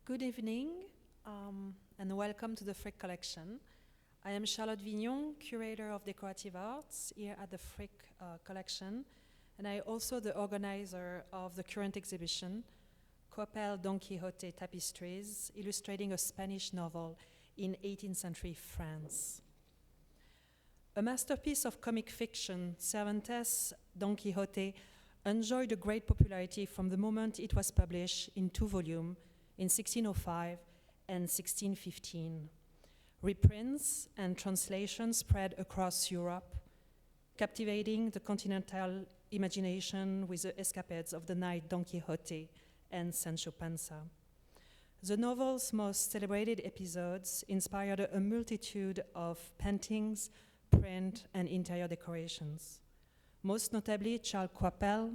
Good evening, and welcome to the Frick Collection. I am Charlotte Vignon, Curator of Decorative Arts here at the Frick Collection, and I also the organizer of the current exhibition, QuAppelle Don Quixote Tapestries, illustrating a Spanish novel in 18th century France. A masterpiece of comic fiction, Cervantes' Don Quixote enjoyed a great popularity from the moment it was published in 2 volumes in 1605 and 1615. Reprints and translations spread across Europe, captivating the continental imagination with the escapades of the knight Don Quixote and Sancho Panza. The novel's most celebrated episodes inspired a multitude of paintings, print, and interior decorations. Most notably, Charles QuAppelle,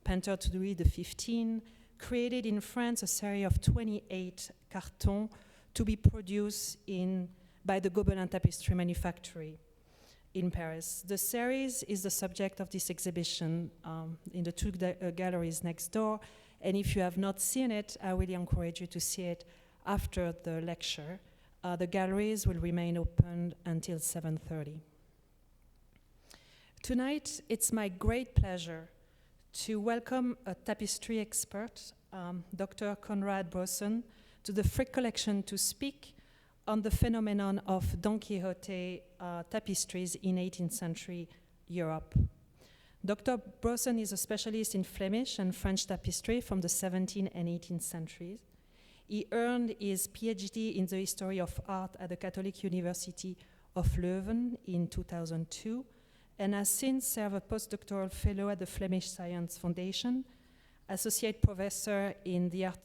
painter to Louis XV, created in France a series of 28 cartons to be produced by the Gobelin Tapestry Manufactory in Paris. The series is the subject of this exhibition in the 2 galleries next door, and if you have not seen it, I really encourage you to see it after the lecture. The galleries will remain open until 7:30. Tonight, it's my great pleasure to welcome a tapestry expert, Dr. Koenraad Brosens, to the Frick Collection to speak on the phenomenon of Don Quixote tapestries in 18th century Europe. Dr. Brosens is a specialist in Flemish and French tapestry from the 17th and 18th centuries. He earned his PhD in the history of art at the Catholic University of Leuven in 2002, and has since served a postdoctoral fellow at the Flemish Science Foundation, associate professor in the art,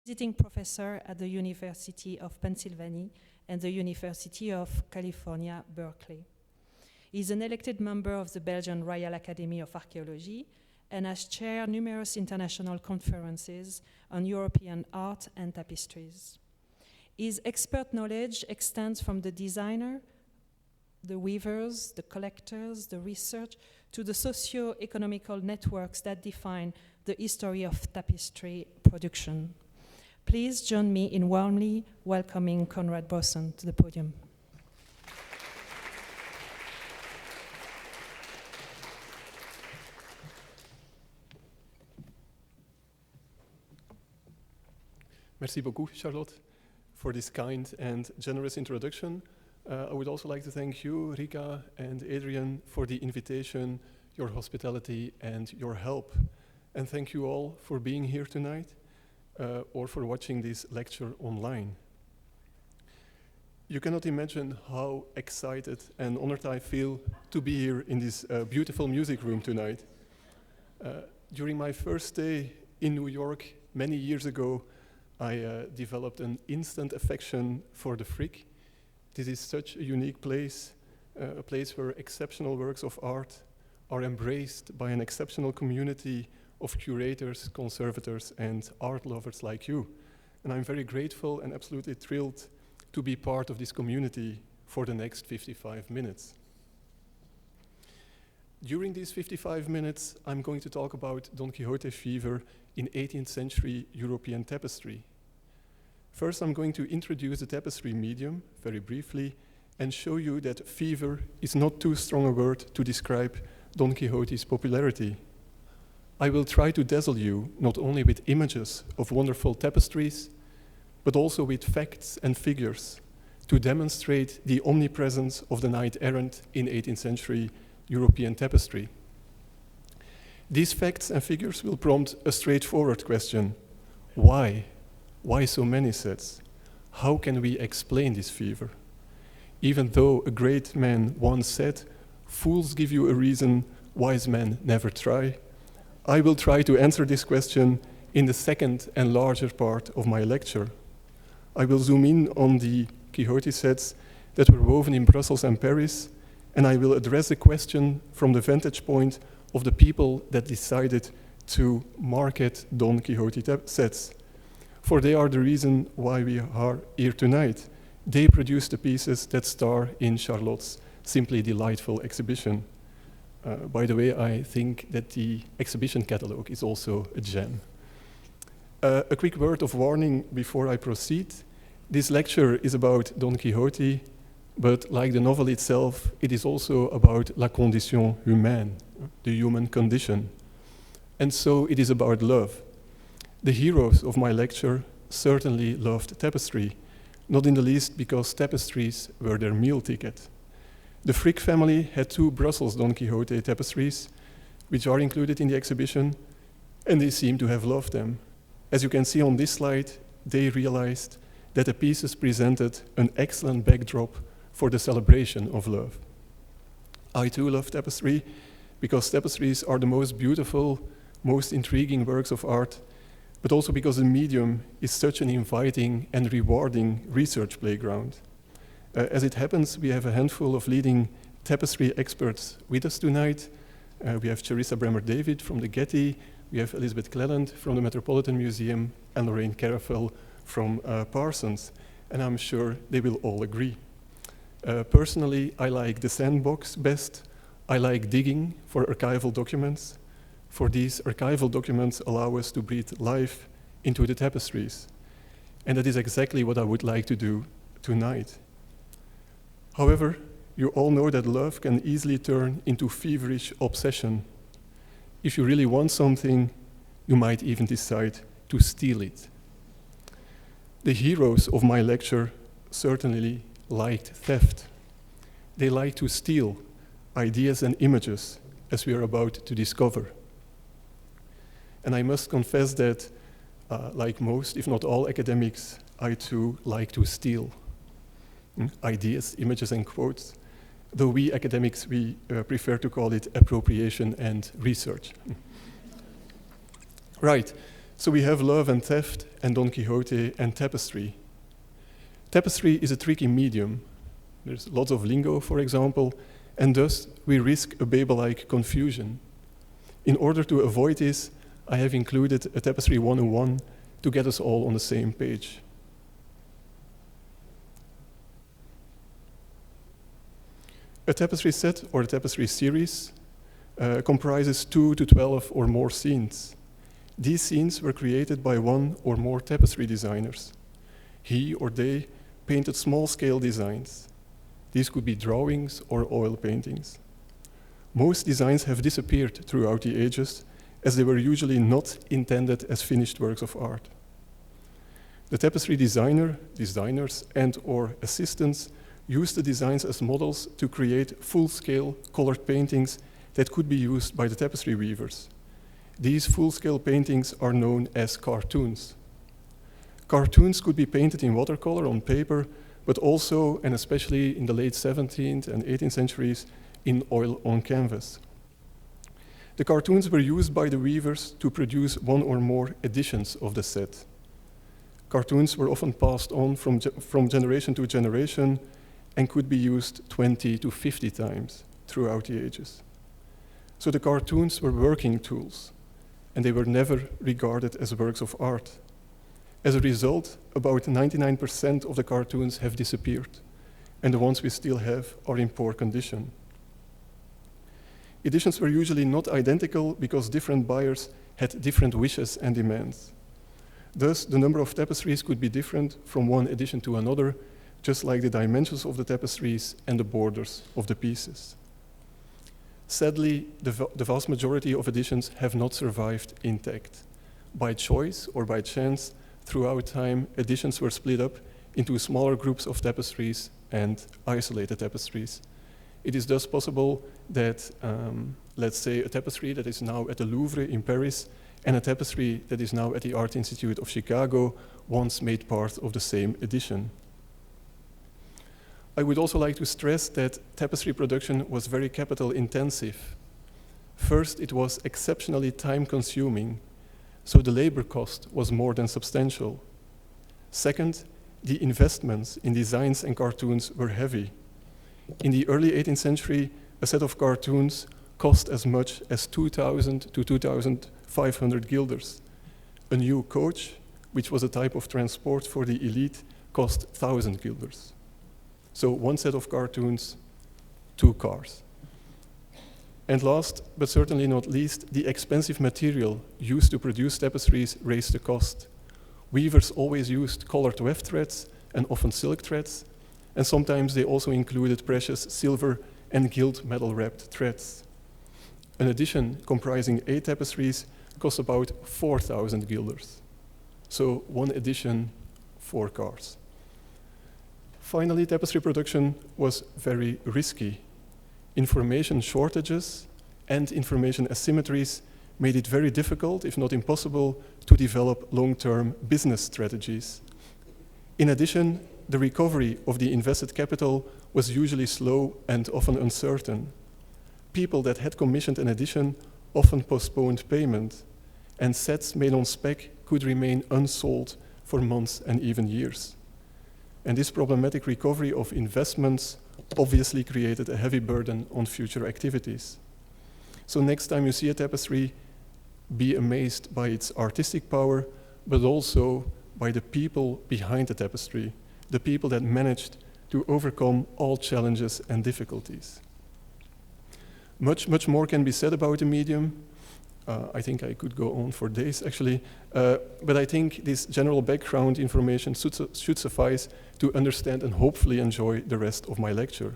visiting professor at the University of Pennsylvania and the University of California, Berkeley. He is an elected member of the Belgian Royal Academy of Archaeology and has chaired numerous international conferences on European art and tapestries. His expert knowledge extends from the designer, the weavers, the collectors, the research, to the socio-economical networks that define the history of tapestry production. Please join me in warmly welcoming Koenraad Brosens to the podium. Merci beaucoup, Charlotte, for this kind and generous introduction. I would also like to thank you, Rika and Adrian, for the invitation, your hospitality, and your help. And thank you all for being here tonight or for watching this lecture online. You cannot imagine how excited and honored I feel to be here in this beautiful music room tonight. During my first day in New York many years ago, I developed an instant affection for the Frick. This is such a unique place, a place where exceptional works of art are embraced by an exceptional community of curators, conservators, and art lovers like you. And I'm very grateful and absolutely thrilled to be part of this community for the next 55 minutes. During these 55 minutes, I'm going to talk about Don Quixote fever in 18th century European tapestry. First, I'm going to introduce the tapestry medium very briefly and show you that fever is not too strong a word to describe Don Quixote's popularity. I will try to dazzle you not only with images of wonderful tapestries, but also with facts and figures to demonstrate the omnipresence of the knight errant in 18th century European tapestry. These facts and figures will prompt a straightforward question: why? Why so many sets? How can we explain this fever? Even though a great man once said, "Fools give you a reason, wise men never try," I will try to answer this question in the second and larger part of my lecture. I will zoom in on the Quixote sets that were woven in Brussels and Paris, and I will address the question from the vantage point of the people that decided to market Don Quixote sets. For they are the reason why we are here tonight. They produce the pieces that star in Charlotte's simply delightful exhibition. By the way, I think that the exhibition catalog is also a gem. A quick word of warning before I proceed. This lecture is about Don Quixote, but like the novel itself, it is also about la condition humaine, the human condition. And so it is about love. The heroes of my lecture certainly loved tapestry, not in the least because tapestries were their meal ticket. The Frick family had 2 Brussels Don Quixote tapestries, which are included in the exhibition, and they seem to have loved them. As you can see on this slide, they realized that the pieces presented an excellent backdrop for the celebration of love. I too love tapestry, because tapestries are the most beautiful, most intriguing works of art, but also because the medium is such an inviting and rewarding research playground. As it happens, we have a handful of leading tapestry experts with us tonight. We have Charissa Bremer-David from the Getty, we have Elizabeth Cleland from the Metropolitan Museum, and Lorraine Carafel from Parsons, and I'm sure they will all agree. Personally, I like the sandbox best. I like digging for archival documents. For these archival documents allow us to breathe life into the tapestries. And that is exactly what I would like to do tonight. However, you all know that love can easily turn into feverish obsession. If you really want something, you might even decide to steal it. The heroes of my lecture certainly liked theft. They like to steal ideas and images, as we are about to discover. And I must confess that, like most, if not all academics, I too like to steal ideas, images, and quotes, though we academics, we prefer to call it appropriation and research. Right, so we have love and theft, and Don Quixote and tapestry. Tapestry is a tricky medium. There's lots of lingo, for example, and thus we risk a Babel-like confusion. In order to avoid this, I have included a Tapestry 101 to get us all on the same page. A tapestry set or a tapestry series comprises 2 to 12 or more scenes. These scenes were created by 1 or more tapestry designers. He or they painted small-scale designs. These could be drawings or oil paintings. Most designs have disappeared throughout the ages, as they were usually not intended as finished works of art. The tapestry designers and/or assistants used the designs as models to create full-scale colored paintings that could be used by the tapestry weavers. These full-scale paintings are known as cartoons. Cartoons could be painted in watercolor on paper, but also, and especially in the late 17th and 18th centuries, in oil on canvas. The cartoons were used by the weavers to produce 1 or more editions of the set. Cartoons were often passed on from generation to generation and could be used 20 to 50 times throughout the ages. So the cartoons were working tools, and they were never regarded as works of art. As a result, about 99% of the cartoons have disappeared, and the ones we still have are in poor condition. Editions were usually not identical because different buyers had different wishes and demands. Thus, the number of tapestries could be different from one edition to another, just like the dimensions of the tapestries and the borders of the pieces. Sadly, the vast majority of editions have not survived intact. By choice or by chance, throughout time, editions were split up into smaller groups of tapestries and isolated tapestries. It is thus possible that, let's say, a tapestry that is now at the Louvre in Paris and a tapestry that is now at the Art Institute of Chicago once made part of the same edition. I would also like to stress that tapestry production was very capital intensive. First, it was exceptionally time consuming, so the labor cost was more than substantial. Second, the investments in designs and cartoons were heavy. In the early 18th century, a set of cartoons cost as much as 2,000 to 2,500 guilders. A new coach, which was a type of transport for the elite, cost 1,000 guilders. So one set of cartoons, 2 cars. And last, but certainly not least, the expensive material used to produce tapestries raised the cost. Weavers always used colored weft threads and often silk threads, and sometimes they also included precious silver and gilt metal-wrapped threads. An edition comprising 8 tapestries costs about 4,000 guilders. So one edition, 4 cars. Finally, tapestry production was very risky. Information shortages and information asymmetries made it very difficult, if not impossible, to develop long-term business strategies. In addition, the recovery of the invested capital was usually slow and often uncertain. People that had commissioned an edition often postponed payment, and sets made on spec could remain unsold for months and even years. And this problematic recovery of investments obviously created a heavy burden on future activities. So next time you see a tapestry, be amazed by its artistic power, but also by the people behind the tapestry, the people that managed to overcome all challenges and difficulties. Much more can be said about the medium. I think I could go on for days, actually. But I think this general background information should suffice to understand and hopefully enjoy the rest of my lecture.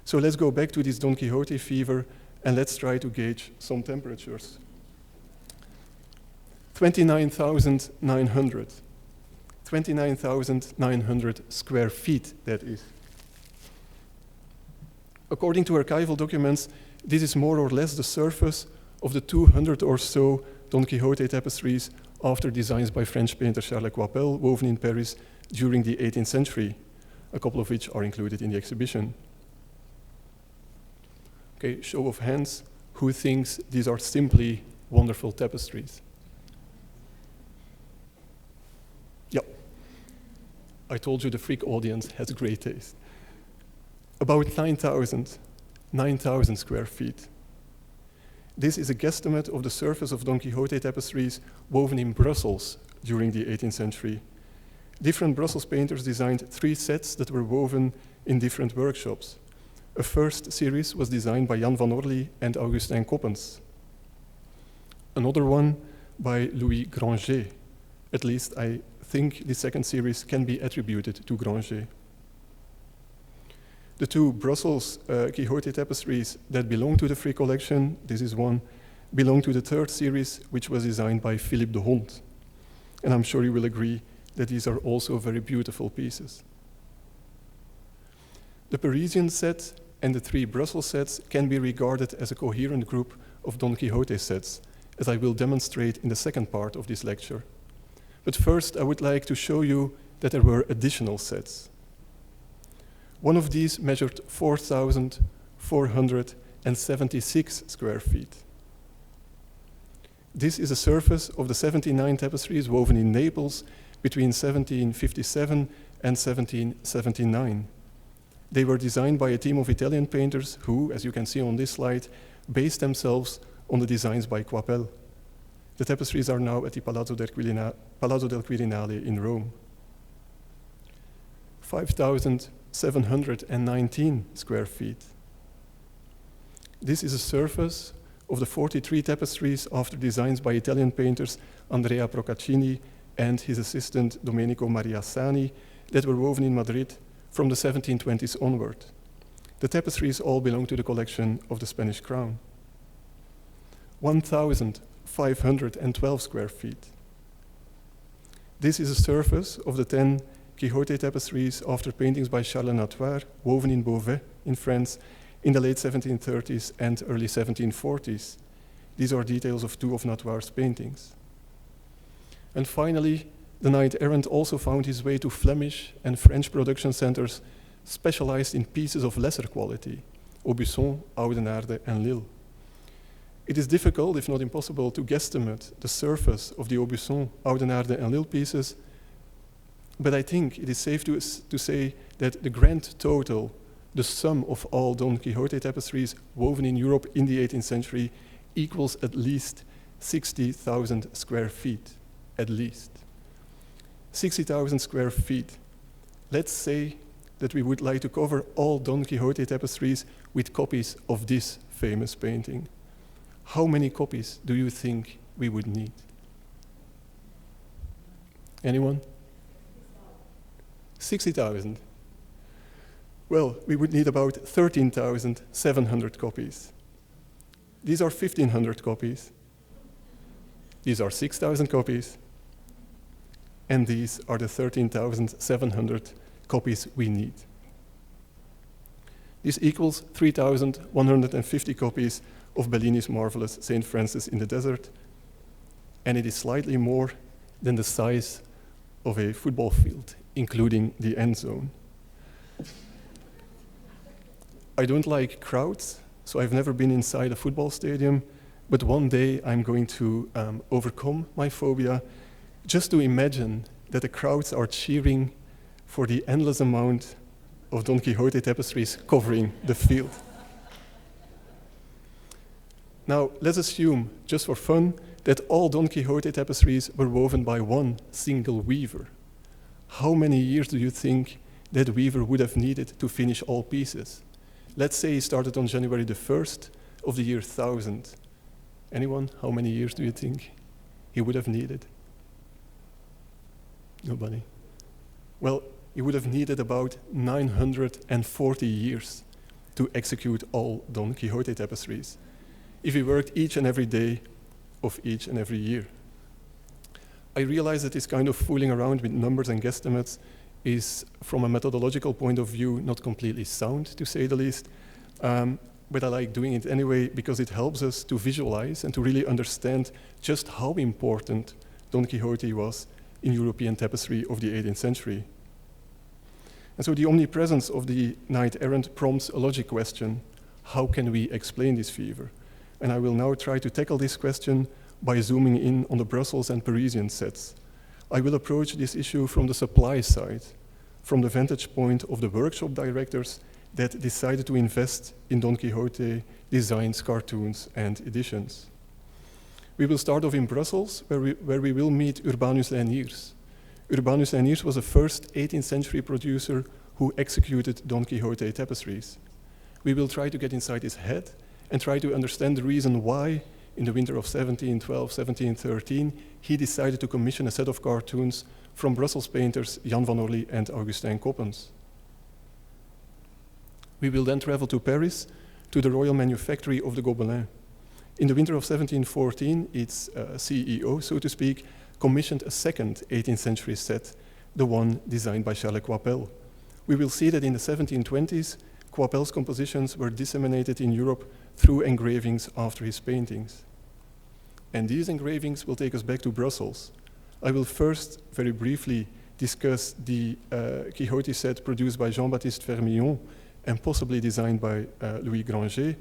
So let's go back to this Don Quixote fever and let's try to gauge some temperatures. 29,900. 29,900 square feet, that is. According to archival documents, this is more or less the surface of the 200 or so Don Quixote tapestries after designs by French painter Charles QuAppelle woven in Paris during the 18th century, a couple of which are included in the exhibition. Okay, show of hands, who thinks these are simply wonderful tapestries? Yeah, I told you the Frick audience has great taste. About 9,000 square feet. This is a guesstimate of the surface of Don Quixote tapestries woven in Brussels during the 18th century. Different Brussels painters designed 3 sets that were woven in different workshops. A first series was designed by Jan van Orly and Augustin Coppens. Another one by Louis Granger. At least I think the second series can be attributed to Granger. The 2 Brussels Quixote tapestries that belong to the Frick collection, this is one, belong to the 3rd series, which was designed by Philippe de Hont. And I'm sure you will agree that these are also very beautiful pieces. The Parisian set and the 3 Brussels sets can be regarded as a coherent group of Don Quixote sets, as I will demonstrate in the second part of this lecture. But first, I would like to show you that there were additional sets. One of these measured 4,476 square feet. This is a surface of the 79 tapestries woven in Naples between 1757 and 1779. They were designed by a team of Italian painters who, as you can see on this slide, based themselves on the designs by QuAppelle. The tapestries are now at the Palazzo del Quirinale in Rome. 5,719 square feet. This is a surface of the 43 tapestries after designs by Italian painters Andrea Procaccini and his assistant Domenico Mariassani that were woven in Madrid from the 1720s onward. The tapestries all belong to the collection of the Spanish crown. 1,512 square feet. This is a surface of the 10 Quixote tapestries after paintings by Charles Natoire, woven in Beauvais in France in the late 1730s and early 1740s. These are details of 2 of Natoire's paintings. And finally, the knight errant also found his way to Flemish and French production centers specialized in pieces of lesser quality, Aubusson, Oudenaarde, and Lille. It is difficult, if not impossible, to guesstimate the surface of the Aubusson, Oudenaarde, and Lille pieces, but I think it is safe to say that the grand total, the sum of all Don Quixote tapestries woven in Europe in the 18th century, equals at least 60,000 square feet, at least. 60,000 square feet. Let's say that we would like to cover all Don Quixote tapestries with copies of this famous painting. How many copies do you think we would need? Anyone? 60,000. Well, we would need about 13,700 copies. These are 1,500 copies. These are 6,000 copies. And these are the 13,700 copies we need. This equals 3,150 copies of Bellini's marvelous St. Francis in the Desert, and it is slightly more than the size of a football field, including the end zone. I don't like crowds, so I've never been inside a football stadium, but one day I'm going to overcome my phobia just to imagine that the crowds are cheering for the endless amount of Don Quixote tapestries covering the field. Now, let's assume, just for fun, that all Don Quixote tapestries were woven by one single weaver. How many years do you think that weaver would have needed to finish all pieces? Let's say he started on January the 1st of the year 1000. Anyone? How many years do you think he would have needed? Nobody. Well, he would have needed about 940 years to execute all Don Quixote tapestries, if he worked each and every day of each and every year. I realize that this kind of fooling around with numbers and guesstimates is, from a methodological point of view, not completely sound, to say the least, but I like doing it anyway because it helps us to visualize and to really understand just how important Don Quixote was in European tapestry of the 18th century. And so the omnipresence of the knight-errant prompts a logic question: how can we explain this fever? And I will now try to tackle this question by zooming in on the Brussels and Parisian sets. I will approach this issue from the supply side, from the vantage point of the workshop directors that decided to invest in Don Quixote designs, cartoons, and editions. We will start off in Brussels, where we will meet Urbanus Leyniers. Urbanus Leyniers was the first 18th century producer who executed Don Quixote tapestries. We will try to get inside his head and try to understand the reason why, in the winter of 1712, 1713, he decided to commission a set of cartoons from Brussels painters Jan van Orly and Augustin Coppens. We will then travel to Paris, to the royal manufactory of the Gobelins. In the winter of 1714, its CEO, so to speak, commissioned a second 18th century set, the one designed by Charles QuaPaille. We will see that in the 1720s, QuaPaille's compositions were disseminated in Europe through engravings after his paintings. And these engravings will take us back to Brussels. I will first, very briefly, discuss the Quixote set produced by Jean-Baptiste Vermillon and possibly designed by Louis Granger,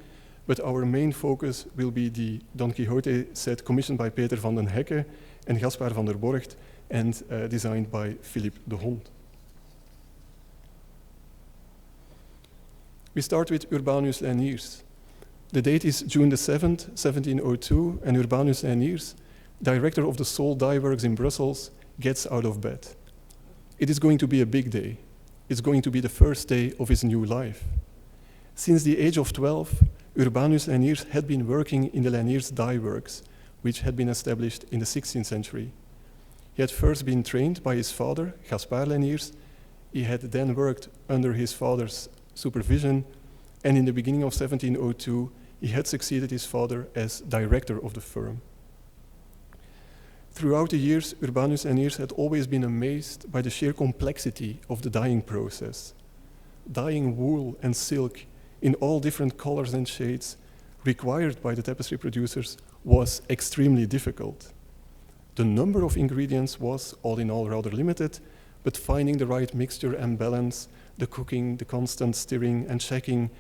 but our main focus will be the Don Quixote set commissioned by Peter van den Hecke and Gaspar van der Borgt and designed by Philippe de Hond. We start with Urbanus Leyniers. The date is June the 7th, 1702, and Urbanus Leyniers, director of the Sol Dye Works in Brussels, gets out of bed. It is going to be a big day. It's going to be the first day of his new life. Since the age of 12, Urbanus Leyniers had been working in the Leyniers Dye Works, which had been established in the 16th century. He had first been trained by his father, Gaspar Leyniers. He had then worked under his father's supervision, and in the beginning of 1702, he had succeeded his father as director of the firm. Throughout the years, Urbanus Leyniers had always been amazed by the sheer complexity of the dyeing process. Dyeing wool and silk in all different colors and shades required by the tapestry producers was extremely difficult. The number of ingredients was, all in all, rather limited, but finding the right mixture and balance, the cooking, the constant stirring and checking,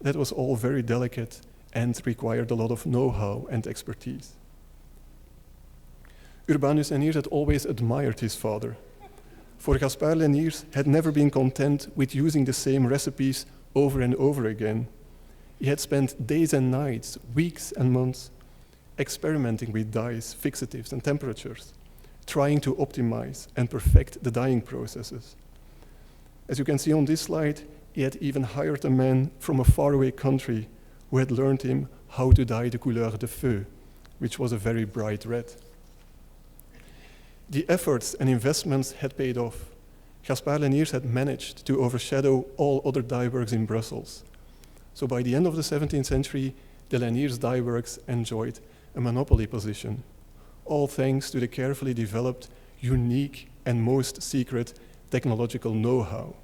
that was all very delicate and required a lot of know-how and expertise. Urbanus Leyniers had always admired his father. For Gaspar Leyniers had never been content with using the same recipes over and over again. He had spent days and nights, weeks and months, experimenting with dyes, fixatives and temperatures, trying to optimize and perfect the dyeing processes. As you can see on this slide, he had even hired a man from a faraway country who had learned him how to dye the couleur de feu, which was a very bright red. The efforts and investments had paid off. Gaspard Leniers had managed to overshadow all other dye works in Brussels. So by the end of the 17th century, the Leniers dye works enjoyed a monopoly position, all thanks to the carefully developed, unique, and most secret technological know-how.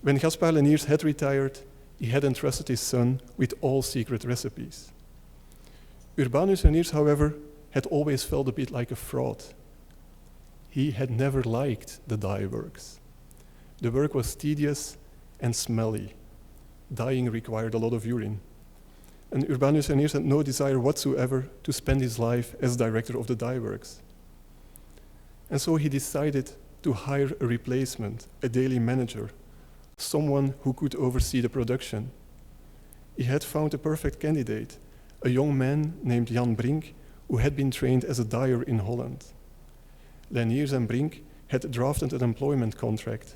When Gaspard Leniers had retired, he had entrusted his son with all secret recipes. Urbanus Leniers, however, had always felt a bit like a fraud. He had never liked the dye works. The work was tedious and smelly. Dyeing required a lot of urine. And Urbanus Leniers had no desire whatsoever to spend his life as director of the dye works. And so he decided to hire a replacement, a daily manager, someone who could oversee the production. He had found a perfect candidate, a young man named Jan Brink, who had been trained as a dyer in Holland. Leniers and Brink had drafted an employment contract,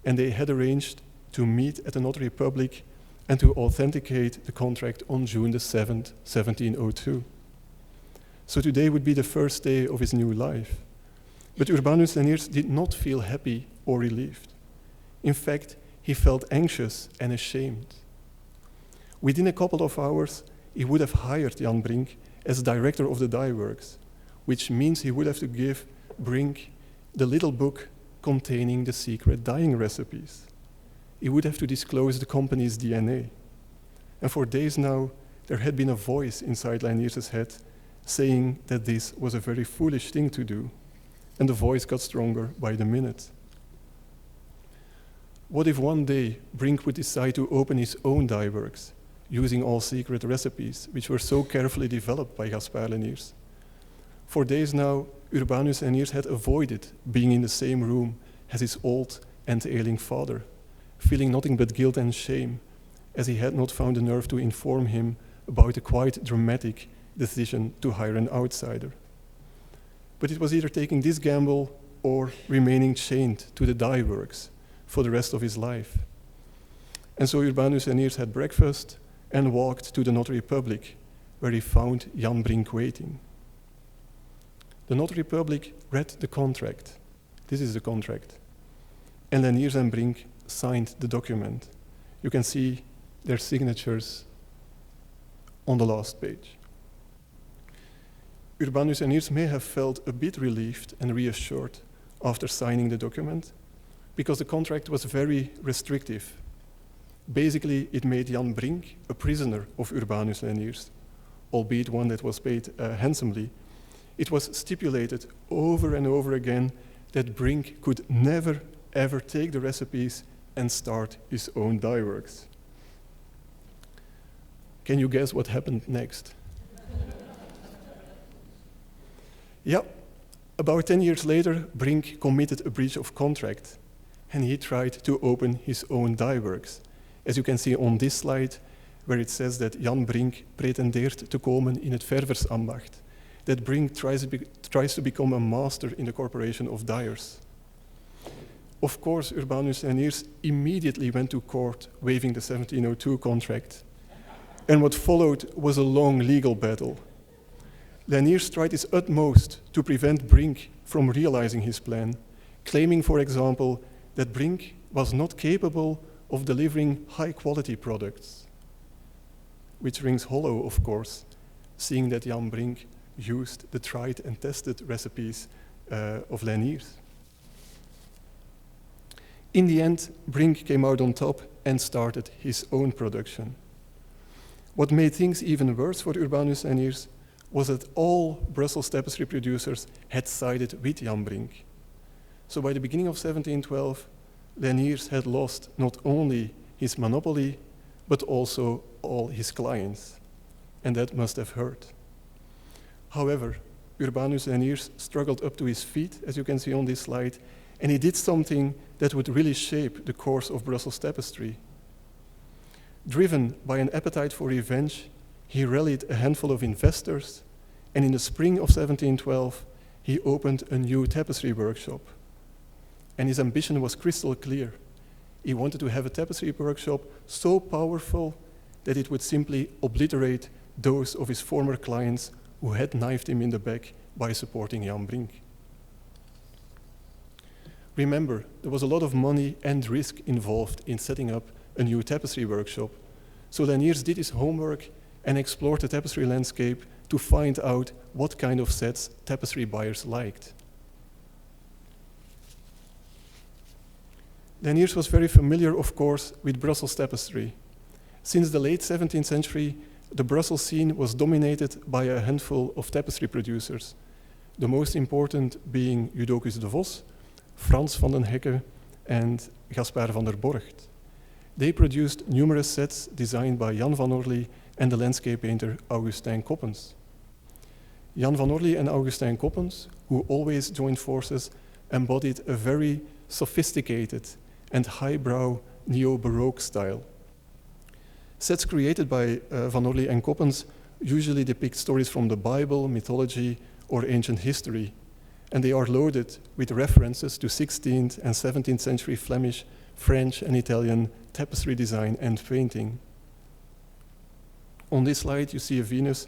and they had arranged to meet at the notary public and to authenticate the contract on June the 7th, 1702. So today would be the first day of his new life. But Urbanus Leniers did not feel happy or relieved. In fact, he felt anxious and ashamed. Within a couple of hours, he would have hired Jan Brink as director of the dye works, which means he would have to give Brink the little book containing the secret dyeing recipes. He would have to disclose the company's DNA. And for days now, there had been a voice inside Leniers' head saying that this was a very foolish thing to do. And the voice got stronger by the minute. What if one day Brink would decide to open his own dye works, using all secret recipes, which were so carefully developed by Gaspard Leniers? For days now, Urbanus Leniers had avoided being in the same room as his old and ailing father, feeling nothing but guilt and shame, as he had not found the nerve to inform him about a quite dramatic decision to hire an outsider. But it was either taking this gamble or remaining chained to the dye works for the rest of his life. And so Urbanus Leniers had breakfast and walked to the notary public, where he found Jan Brink waiting. The notary public read the contract. This is the contract. And Leniers and Brink signed the document. You can see their signatures on the last page. Urbanus Leniers may have felt a bit relieved and reassured after signing the document, because the contract was very restrictive. Basically, it made Jan Brink a prisoner of Urbanus Leniers, albeit one that was paid handsomely. It was stipulated over and over again that Brink could never, ever take the recipes and start his own dye works. Can you guess what happened next? Yeah, about 10 years later, Brink committed a breach of contract, and he tried to open his own dye works. As you can see on this slide, where it says that Jan Brink pretendeert te komen in het verversambacht, that Brink tries to become a master in the corporation of dyers. Of course, Urbanus Leniers immediately went to court, waiving the 1702 contract. And what followed was a long legal battle. Leniers tried his utmost to prevent Brink from realizing his plan, claiming, for example, that Brink was not capable of delivering high-quality products, which rings hollow, of course, seeing that Jan Brink used the tried and tested recipes of Leniers. In the end, Brink came out on top and started his own production. What made things even worse for Urbanus Leniers was that all Brussels tapestry producers had sided with Jan Brink. So by the beginning of 1712, Leniers had lost not only his monopoly, but also all his clients, and that must have hurt. However, Urbanus Leniers struggled up to his feet, as you can see on this slide, and he did something that would really shape the course of Brussels tapestry. Driven by an appetite for revenge, he rallied a handful of investors, and in the spring of 1712, he opened a new tapestry workshop. And his ambition was crystal clear. He wanted to have a tapestry workshop so powerful that it would simply obliterate those of his former clients who had knifed him in the back by supporting Jan Brink. Remember, there was a lot of money and risk involved in setting up a new tapestry workshop, so Laniers did his homework and explored the tapestry landscape to find out what kind of sets tapestry buyers liked. Laniers was very familiar, of course, with Brussels tapestry. Since the late 17th century, the Brussels scene was dominated by a handful of tapestry producers, the most important being Judocus de Vos, Frans van den Hekke, and Gaspard van der Borgt. They produced numerous sets designed by Jan van Orly and the landscape painter Augustin Coppens. Jan van Orly and Augustin Coppens, who always joined forces, embodied a very sophisticated and highbrow neo-Baroque style. Sets created by Van Orly and Coppens usually depict stories from the Bible, mythology, or ancient history, and they are loaded with references to 16th and 17th century Flemish, French, and Italian tapestry design and painting. On this slide, you see a Venus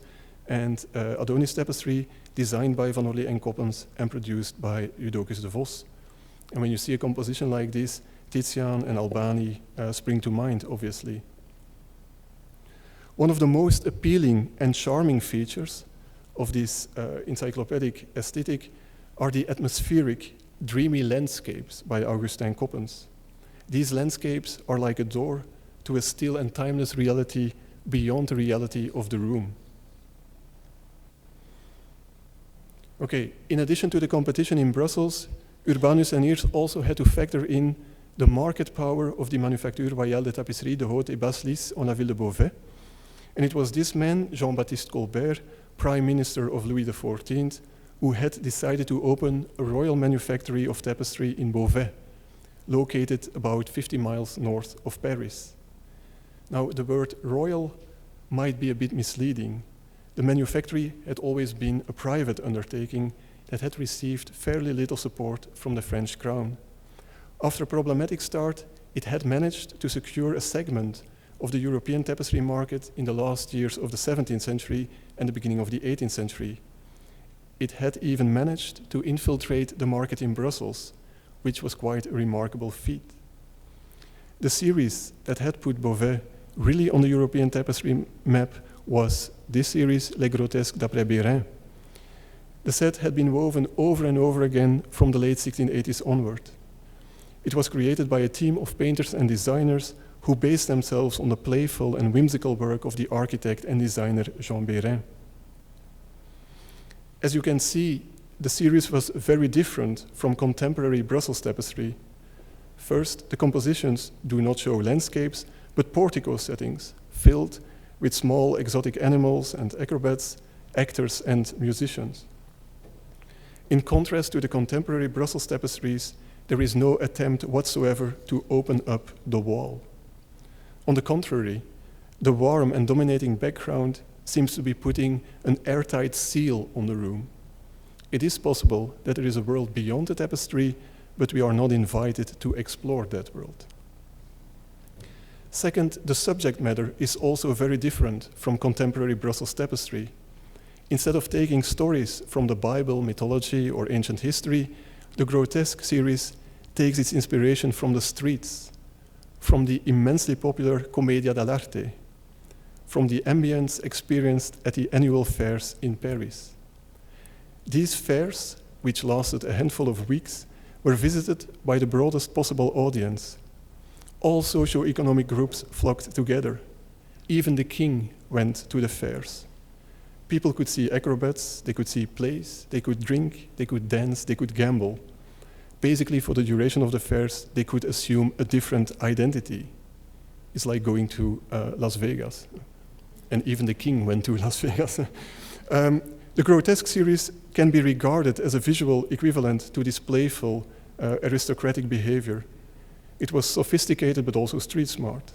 and Adonis tapestry designed by Van Orly and Coppens and produced by Judocus de Vos. And when you see a composition like this, Titian and Albani spring to mind, obviously. One of the most appealing and charming features of this encyclopedic aesthetic are the atmospheric, dreamy landscapes by Augustin Coppens. These landscapes are like a door to a still and timeless reality beyond the reality of the room. Okay, in addition to the competition in Brussels, Urbanus and Laniers also had to factor in the market power of the Manufacture Royale de Tapisserie de Haute et Basse Lys en la ville de Beauvais. And it was this man, Jean-Baptiste Colbert, Prime Minister of Louis XIV, who had decided to open a royal manufactory of tapestry in Beauvais, located about 50 miles north of Paris. Now, the word royal might be a bit misleading. The manufactory had always been a private undertaking that had received fairly little support from the French crown. After a problematic start, it had managed to secure a segment of the European tapestry market in the last years of the 17th century and the beginning of the 18th century. It had even managed to infiltrate the market in Brussels, which was quite a remarkable feat. The series that had put Beauvais really on the European tapestry map was this series, Les Grotesques d'après Bérain. The set had been woven over and over again from the late 1680s onward. It was created by a team of painters and designers who based themselves on the playful and whimsical work of the architect and designer Jean Bérain. As you can see, the series was very different from contemporary Brussels tapestry. First, the compositions do not show landscapes, but portico settings filled with small exotic animals and acrobats, actors and musicians. In contrast to the contemporary Brussels tapestries, there is no attempt whatsoever to open up the wall. On the contrary, the warm and dominating background seems to be putting an airtight seal on the room. It is possible that there is a world beyond the tapestry, but we are not invited to explore that world. Second, the subject matter is also very different from contemporary Brussels tapestry. Instead of taking stories from the Bible, mythology, or ancient history, the Grotesque series takes its inspiration from the streets, from the immensely popular Commedia dell'arte, from the ambience experienced at the annual fairs in Paris. These fairs, which lasted a handful of weeks, were visited by the broadest possible audience. All socio-economic groups flocked together. Even the king went to the fairs. People could see acrobats, they could see plays, they could drink, they could dance, they could gamble. Basically, for the duration of the fairs, they could assume a different identity. It's like going to Las Vegas. And even the king went to Las Vegas. The Grotesque series can be regarded as a visual equivalent to this playful, aristocratic behavior. It was sophisticated, but also street smart.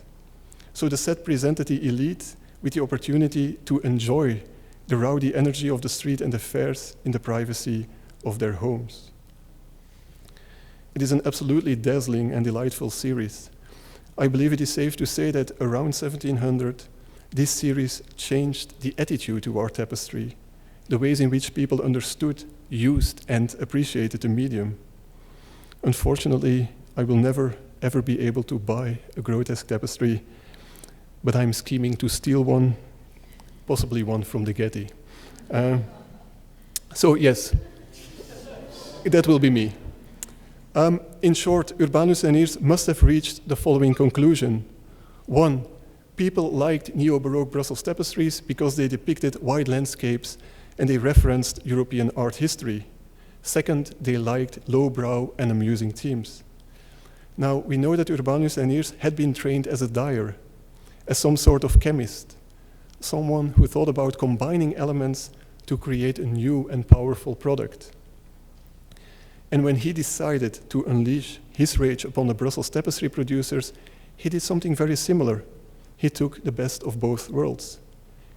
So the set presented the elite with the opportunity to enjoy the rowdy energy of the street and the fairs in the privacy of their homes. It is an absolutely dazzling and delightful series. I believe it is safe to say that around 1700, this series changed the attitude toward tapestry, the ways in which people understood, used, and appreciated the medium. Unfortunately, I will never ever be able to buy a grotesque tapestry, but I'm scheming to steal one, possibly one from the Getty. So yes, that will be me. In short, Urbanus and Eers must have reached the following conclusion. 1, people liked neo-Baroque Brussels tapestries because they depicted wide landscapes and they referenced European art history. 2nd, they liked lowbrow and amusing themes. Now, we know that Urbanus and Eers had been trained as a dyer, as some sort of chemist, someone who thought about combining elements to create a new and powerful product. And when he decided to unleash his rage upon the Brussels tapestry producers, he did something very similar. He took the best of both worlds.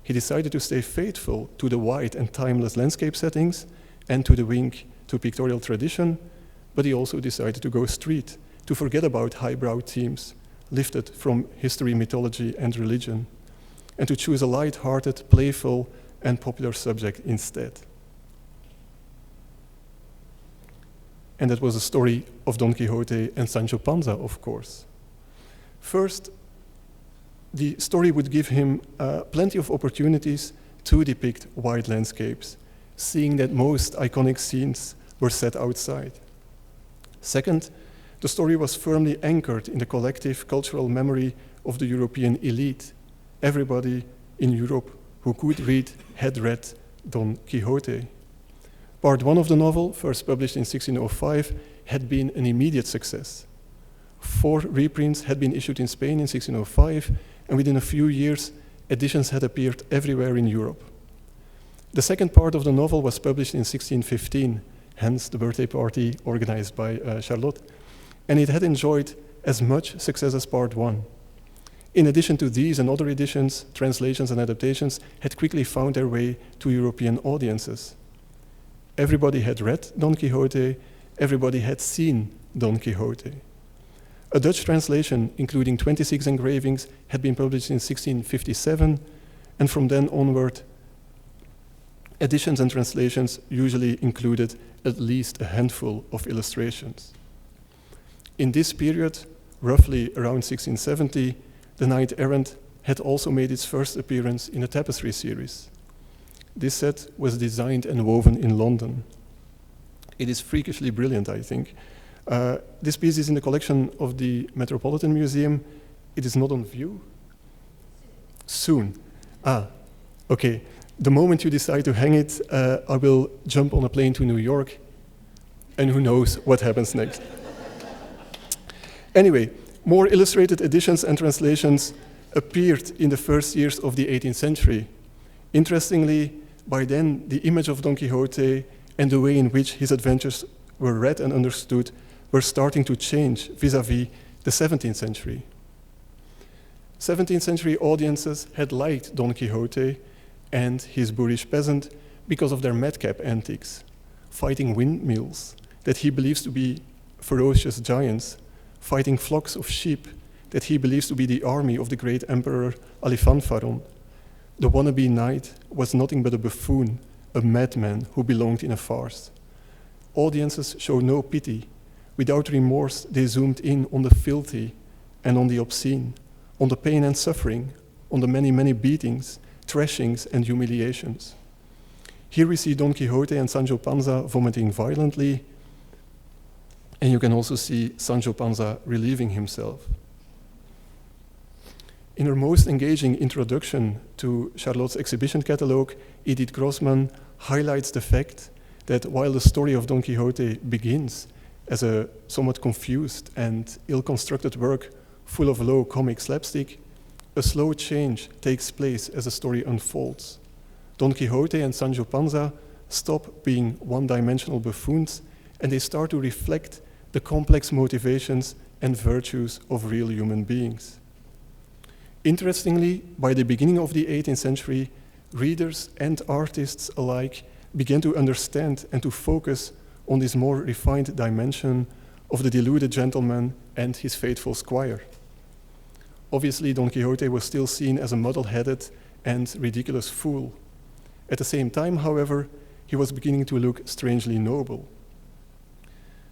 He decided to stay faithful to the wide and timeless landscape settings and to the wink to pictorial tradition, but he also decided to go street, to forget about highbrow themes lifted from history, mythology, and religion, and to choose a light-hearted, playful, and popular subject instead. And that was the story of Don Quixote and Sancho Panza, of course. First, the story would give him plenty of opportunities to depict wide landscapes, seeing that most iconic scenes were set outside. Second, the story was firmly anchored in the collective cultural memory of the European elite. Everybody in Europe who could read had read Don Quixote. Part 1 of the novel, first published in 1605, had been an immediate success. 4 reprints had been issued in Spain in 1605, and within a few years, editions had appeared everywhere in Europe. The second part of the novel was published in 1615, hence the birthday party organized by Charlotte, and it had enjoyed as much success as part 1. In addition to these and other editions, translations and adaptations had quickly found their way to European audiences. Everybody had read Don Quixote, everybody had seen Don Quixote. A Dutch translation, including 26 engravings, had been published in 1657, and from then onward, editions and translations usually included at least a handful of illustrations. In this period, roughly around 1670, the Knight Errant had also made its first appearance in a tapestry series. This set was designed and woven in London. It is freakishly brilliant, I think. This piece is in the collection of the Metropolitan Museum. It is not on view. Soon. Okay. The moment you decide to hang it, I will jump on a plane to New York, and who knows what happens next. Anyway, more illustrated editions and translations appeared in the first years of the 18th century. Interestingly, by then, the image of Don Quixote and the way in which his adventures were read and understood were starting to change vis-à-vis the 17th century. 17th century audiences had liked Don Quixote and his boorish peasant because of their madcap antics, fighting windmills that he believes to be ferocious giants, fighting flocks of sheep that he believes to be the army of the great emperor Alifanfaron. The wannabe knight was nothing but a buffoon, a madman who belonged in a farce. Audiences showed no pity. Without remorse, they zoomed in on the filthy and on the obscene, on the pain and suffering, on the many, many beatings, thrashings, and humiliations. Here we see Don Quixote and Sancho Panza vomiting violently, and you can also see Sancho Panza relieving himself. In her most engaging introduction to Charlotte's exhibition catalogue, Edith Grossman highlights the fact that while the story of Don Quixote begins as a somewhat confused and ill-constructed work full of low comic slapstick, a slow change takes place as the story unfolds. Don Quixote and Sancho Panza stop being one-dimensional buffoons, and they start to reflect the complex motivations and virtues of real human beings. Interestingly, by the beginning of the 18th century, readers and artists alike began to understand and to focus on this more refined dimension of the deluded gentleman and his faithful squire. Obviously, Don Quixote was still seen as a muddle-headed and ridiculous fool. At the same time, however, he was beginning to look strangely noble.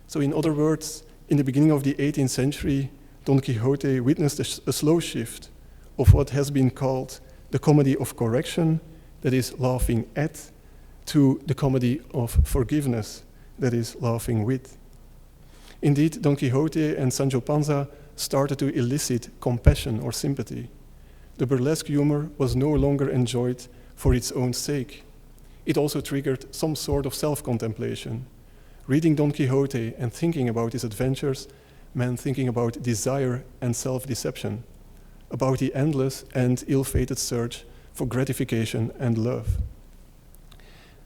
So in other words, in the beginning of the 18th century, Don Quixote witnessed a slow shift of what has been called the comedy of correction, that is laughing at, to the comedy of forgiveness, that is laughing with. Indeed, Don Quixote and Sancho Panza started to elicit compassion or sympathy. The burlesque humor was no longer enjoyed for its own sake. It also triggered some sort of self-contemplation. Reading Don Quixote and thinking about his adventures meant thinking about desire and self-deception, about the endless and ill-fated search for gratification and love.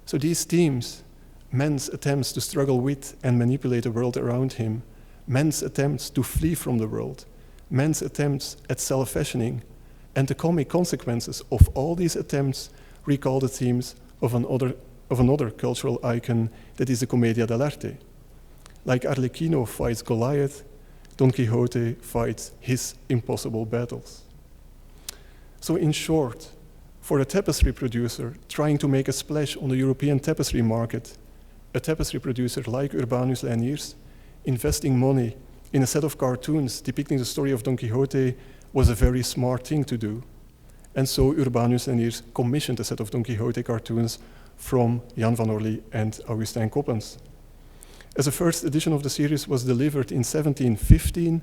So these themes, man's attempts to struggle with and manipulate the world around him, man's attempts to flee from the world, man's attempts at self-fashioning, and the comic consequences of all these attempts recall the themes of another cultural icon that is the Commedia dell'arte. Like Arlecchino fights Goliath, Don Quixote fights his impossible battles. So in short, for a tapestry producer trying to make a splash on the European tapestry market, a tapestry producer like Urbanus Leniers, investing money in a set of cartoons depicting the story of Don Quixote was a very smart thing to do. And so Urbanus Leniers commissioned a set of Don Quixote cartoons from Jan van Orly and Augustin Coppens. As the first edition of the series was delivered in 1715,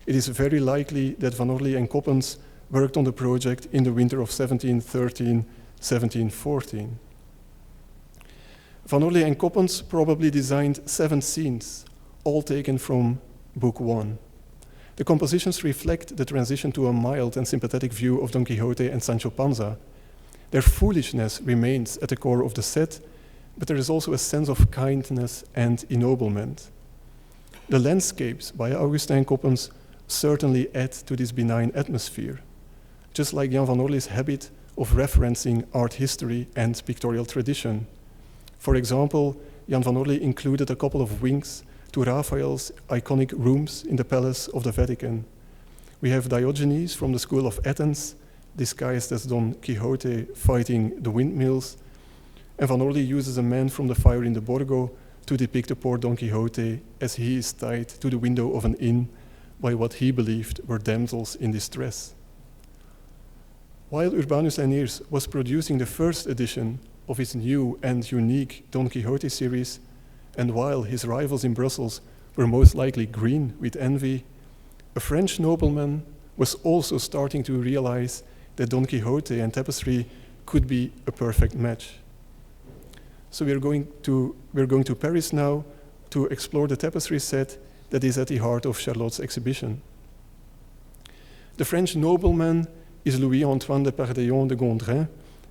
it is very likely that Van Orly and Coppens worked on the project in the winter of 1713-1714. Van Orly and Coppens probably designed 7 scenes, all taken from Book 1. The compositions reflect the transition to a mild and sympathetic view of Don Quixote and Sancho Panza. Their foolishness remains at the core of the set, but there is also a sense of kindness and ennoblement. The landscapes by Augustin Coppens certainly add to this benign atmosphere, just like Jan van Orly's habit of referencing art history and pictorial tradition. For example, Jan van Orly included a couple of winks to Raphael's iconic rooms in the Palace of the Vatican. We have Diogenes from the School of Athens, disguised as Don Quixote fighting the windmills, and Van Orly uses a man from the fire in the Borgo to depict the poor Don Quixote as he is tied to the window of an inn by what he believed were damsels in distress. While Urbanus Leniers was producing the first edition of his new and unique Don Quixote series, and while his rivals in Brussels were most likely green with envy, a French nobleman was also starting to realize that Don Quixote and tapestry could be a perfect match. So we're going to Paris now to explore the tapestry set that is at the heart of Charlotte's exhibition. The French nobleman is Louis-Antoine de Pardaillon de Gondrin,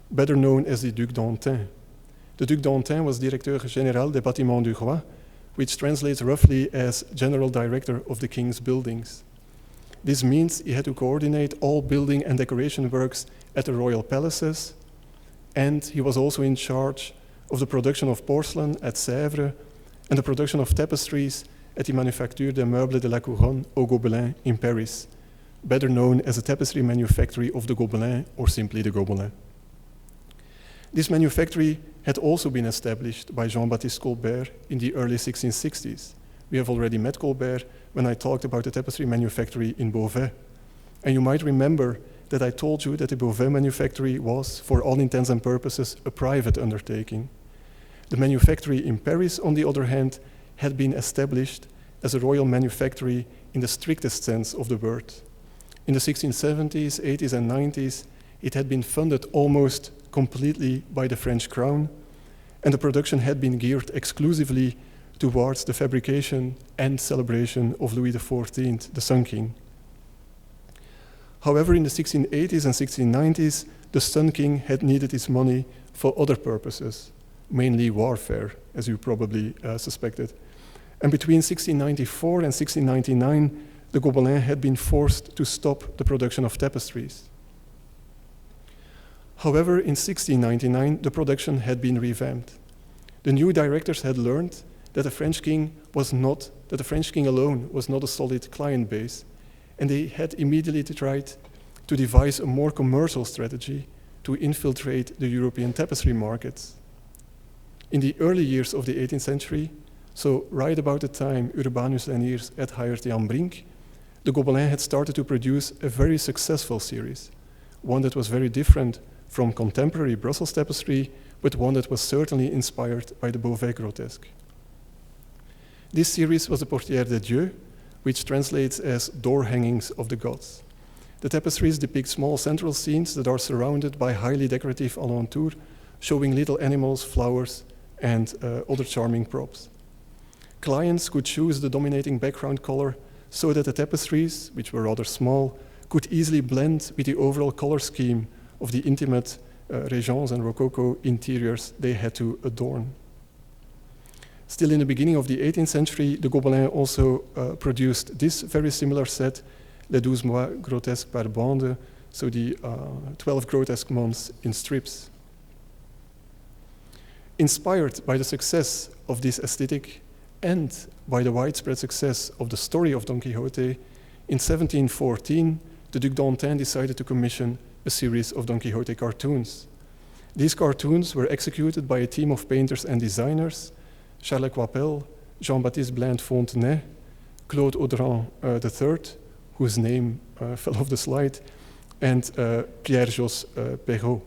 better known as the Duke Dante. The Duc d'Antin was Directeur Général des Bâtiments du Roi, which translates roughly as General Director of the King's Buildings. This means he had to coordinate all building and decoration works at the royal palaces, and he was also in charge of the production of porcelain at Sèvres and the production of tapestries at the Manufacture des Meubles de la Couronne au Gobelin in Paris, better known as the tapestry manufactory of the Gobelin or simply the Gobelin. This manufactory had also been established by Jean-Baptiste Colbert in the early 1660s. We have already met Colbert when I talked about the tapestry manufactory in Beauvais. And you might remember that I told you that the Beauvais manufactory was, for all intents and purposes, a private undertaking. The manufactory in Paris, on the other hand, had been established as a royal manufactory in the strictest sense of the word. In the 1670s, 80s, and 90s, it had been funded almost completely by the French crown, and the production had been geared exclusively towards the fabrication and celebration of Louis XIV, the Sun King. However, in the 1680s and 1690s, the Sun King had needed his money for other purposes, mainly warfare, as you probably suspected. And between 1694 and 1699, the Gobelin had been forced to stop the production of tapestries. However, in 1699, the production had been revamped. The new directors had learned that the French king alone was not a solid client base, and they had immediately tried to devise a more commercial strategy to infiltrate the European tapestry markets. In the early years of the 18th century, so right about the time Urbanus Laniers had hired Jan Brink, the Gobelins had started to produce a very successful series, one that was very different from contemporary Brussels tapestry, but one that was certainly inspired by the Beauvais grotesque. This series was the Portière des Dieux, which translates as door hangings of the gods. The tapestries depict small central scenes that are surrounded by highly decorative alentours, showing little animals, flowers, and other charming props. Clients could choose the dominating background color so that the tapestries, which were rather small, could easily blend with the overall color scheme of the intimate Régence and Rococo interiors they had to adorn. Still in the beginning of the 18th century, the Gobelins also produced this very similar set, Les 12 mois grotesques par bande, so the 12 grotesque months in strips. Inspired by the success of this aesthetic and by the widespread success of the story of Don Quixote, in 1714, the Duke Dante decided to commission a series of Don Quixote cartoons. These cartoons were executed by a team of painters and designers, Charles QuAppelle, Jean-Baptiste Blain-Fontenay, Claude Audran III, whose name fell off the slide, and Pierre-Jos Perrault.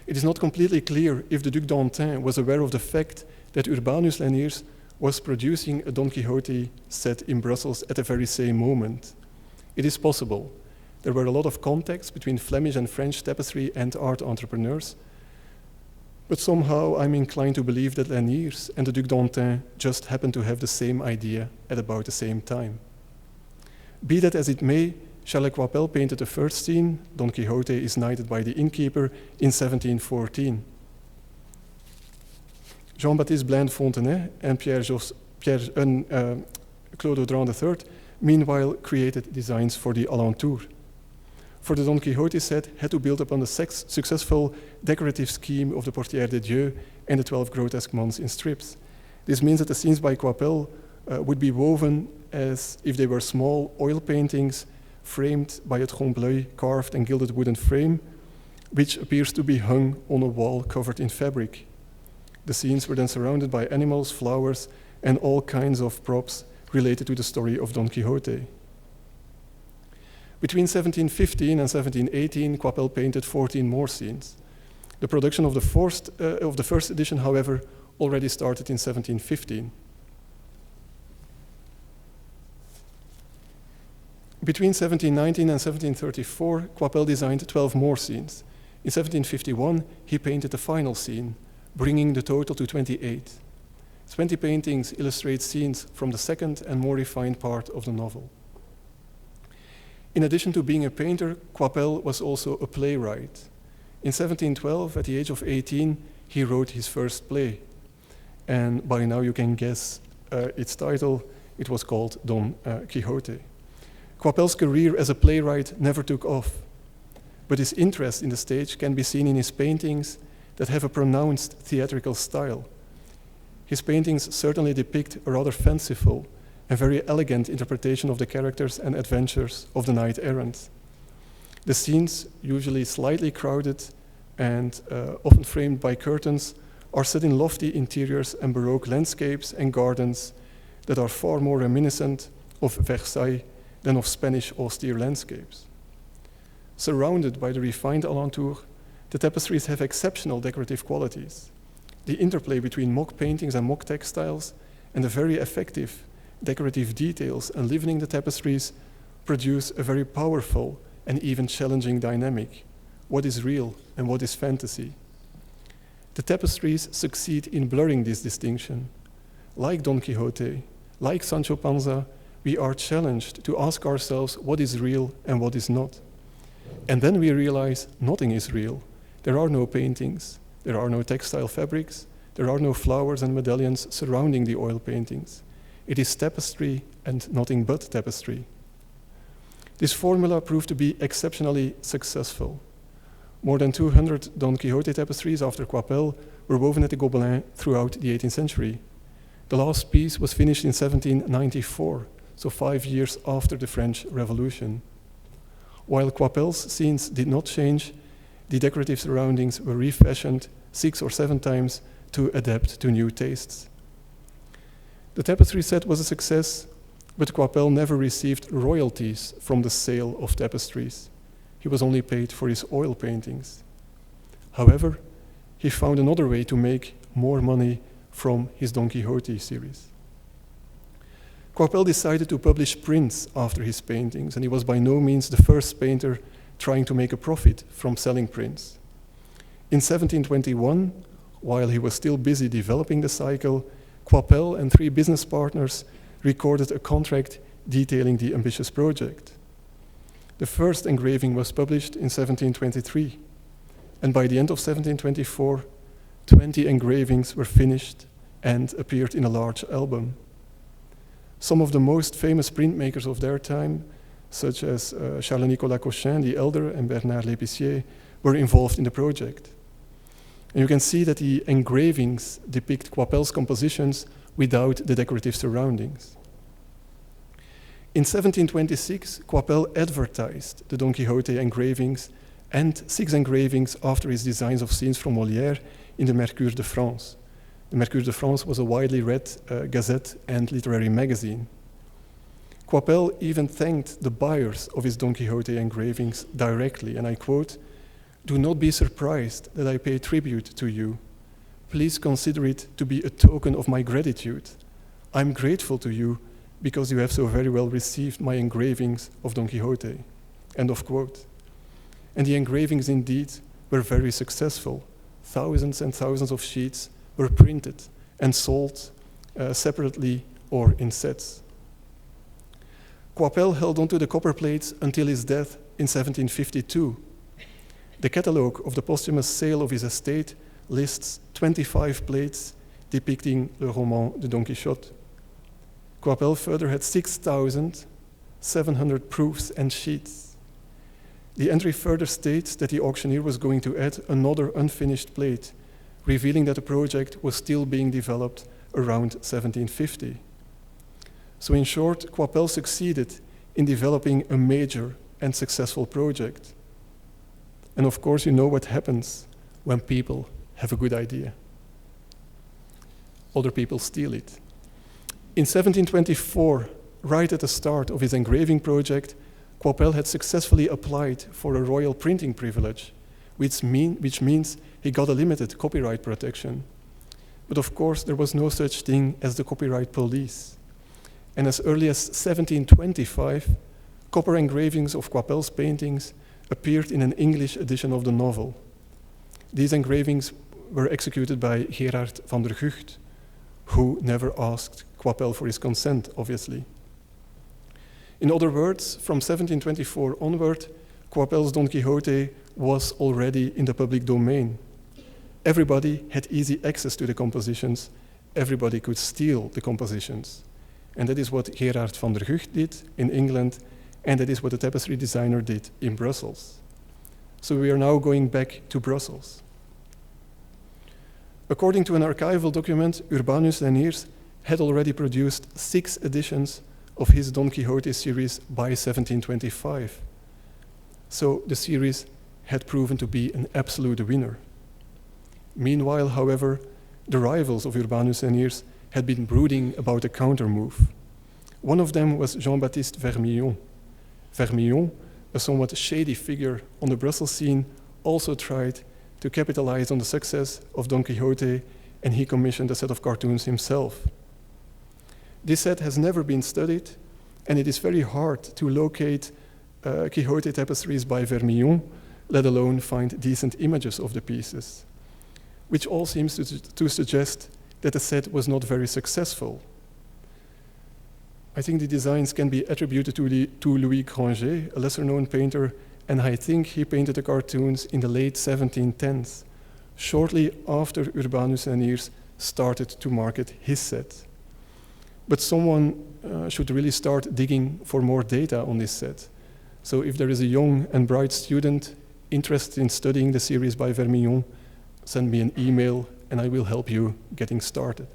It is not completely clear if the Duc d'Antin was aware of the fact that Urbanus Laniers was producing a Don Quixote set in Brussels at the very same moment. It is possible. There were a lot of contacts between Flemish and French tapestry and art entrepreneurs, but somehow I'm inclined to believe that Laniers and the Duc d'Antin just happened to have the same idea at about the same time. Be that as it may, Charles QuAppelle painted the first scene, Don Quixote is knighted by the innkeeper, in 1714. Jean-Baptiste Blain-Fontenay and Claude Audran III meanwhile created designs for the alentour. For the Don Quixote set, had to build upon the successful decorative scheme of the Portière des Dieux and the 12 grotesque months in strips. This means that the scenes by QuAppelle would be woven as if they were small oil paintings framed by a trompe-l'œil carved and gilded wooden frame, which appears to be hung on a wall covered in fabric. The scenes were then surrounded by animals, flowers, and all kinds of props related to the story of Don Quixote. Between 1715 and 1718, QuAppelle painted 14 more scenes. The production of the first edition, however, already started in 1715. Between 1719 and 1734, QuAppelle designed 12 more scenes. In 1751, he painted the final scene, bringing the total to 28. 20 paintings illustrate scenes from the second and more refined part of the novel. In addition to being a painter, QuAppelle was also a playwright. In 1712, at the age of 18, he wrote his first play. And by now you can guess its title. It was called Don Quixote. QuAppelle's career as a playwright never took off, but his interest in the stage can be seen in his paintings that have a pronounced theatrical style. His paintings certainly depict a rather fanciful and very elegant interpretation of the characters and adventures of the knight errant. The scenes, usually slightly crowded and often framed by curtains, are set in lofty interiors and Baroque landscapes and gardens that are far more reminiscent of Versailles than of Spanish austere landscapes. Surrounded by the refined alentour, the tapestries have exceptional decorative qualities. The interplay between mock paintings and mock textiles and the very effective decorative details enlivening the tapestries produce a very powerful and even challenging dynamic. What is real and what is fantasy? The tapestries succeed in blurring this distinction. Like Don Quixote, like Sancho Panza, we are challenged to ask ourselves what is real and what is not. And then we realize nothing is real. There are no paintings, there are no textile fabrics, there are no flowers and medallions surrounding the oil paintings. It is tapestry and nothing but tapestry. This formula proved to be exceptionally successful. More than 200 Don Quixote tapestries after QuAppelle were woven at the Gobelins throughout the 18th century. The last piece was finished in 1794, so 5 years after the French Revolution. While QuAppelle's scenes did not change, the decorative surroundings were refashioned 6 or 7 times to adapt to new tastes. The tapestry set was a success, but QuAppelle never received royalties from the sale of tapestries. He was only paid for his oil paintings. However, he found another way to make more money from his Don Quixote series. QuAppelle decided to publish prints after his paintings, and he was by no means the first painter trying to make a profit from selling prints. In 1721, while he was still busy developing the cycle, QuAppelle and 3 business partners recorded a contract detailing the ambitious project. The first engraving was published in 1723, and by the end of 1724, 20 engravings were finished and appeared in a large album. Some of the most famous printmakers of their time, such as Charles-Nicolas Cochin the Elder and Bernard L'Épicier, were involved in the project. And you can see that the engravings depict QuAppelle's compositions without the decorative surroundings. In 1726, QuAppelle advertised the Don Quixote engravings and 6 engravings after his designs of scenes from Molière in the Mercure de France. The Mercure de France was a widely read gazette and literary magazine. QuAppelle even thanked the buyers of his Don Quixote engravings directly, and I quote, "Do not be surprised that I pay tribute to you. Please consider it to be a token of my gratitude. I'm grateful to you because you have so very well received my engravings of Don Quixote." End of quote. And the engravings indeed were very successful. Thousands and thousands of sheets were printed and sold separately or in sets. QuAppelle held onto the copper plates until his death in 1752. The catalogue of the posthumous sale of his estate lists 25 plates depicting Le Roman de Don Quixote. QuAppelle further had 6,700 proofs and sheets. The entry further states that the auctioneer was going to add another unfinished plate, revealing that the project was still being developed around 1750. So in short, QuAppelle succeeded in developing a major and successful project. And of course, you know what happens when people have a good idea. Other people steal it. In 1724, right at the start of his engraving project, QuAppelle had successfully applied for a royal printing privilege, which means he got a limited copyright protection. But of course, there was no such thing as the copyright police. And as early as 1725, copper engravings of QuAppelle's paintings appeared in an English edition of the novel. These engravings were executed by Gerard van der Gucht, who never asked QuAppelle for his consent, obviously. In other words, from 1724 onward, QuAppelle's Don Quixote was already in the public domain. Everybody had easy access to the compositions. Everybody could steal the compositions. And that is what Gerard van der Gucht did in England, and that is what the tapestry designer did in Brussels. So we are now going back to Brussels. According to an archival document, Urbanus Leniers had already produced 6 editions of his Don Quixote series by 1725. So the series had proven to be an absolute winner. Meanwhile, however, the rivals of Urbanus Leniers had been brooding about a counter-move. One of them was Jean-Baptiste Vermillon. Vermillon, a somewhat shady figure on the Brussels scene, also tried to capitalize on the success of Don Quixote, and he commissioned a set of cartoons himself. This set has never been studied, and it is very hard to locate Quixote tapestries by Vermillon, let alone find decent images of the pieces, which all seems to suggest that the set was not very successful. I think the designs can be attributed to Louis Granger, a lesser-known painter, and I think he painted the cartoons in the late 1710s, shortly after Urbanus Leniers started to market his set. But someone should really start digging for more data on this set. So if there is a young and bright student interested in studying the series by Vermillon, send me an email and I will help you getting started.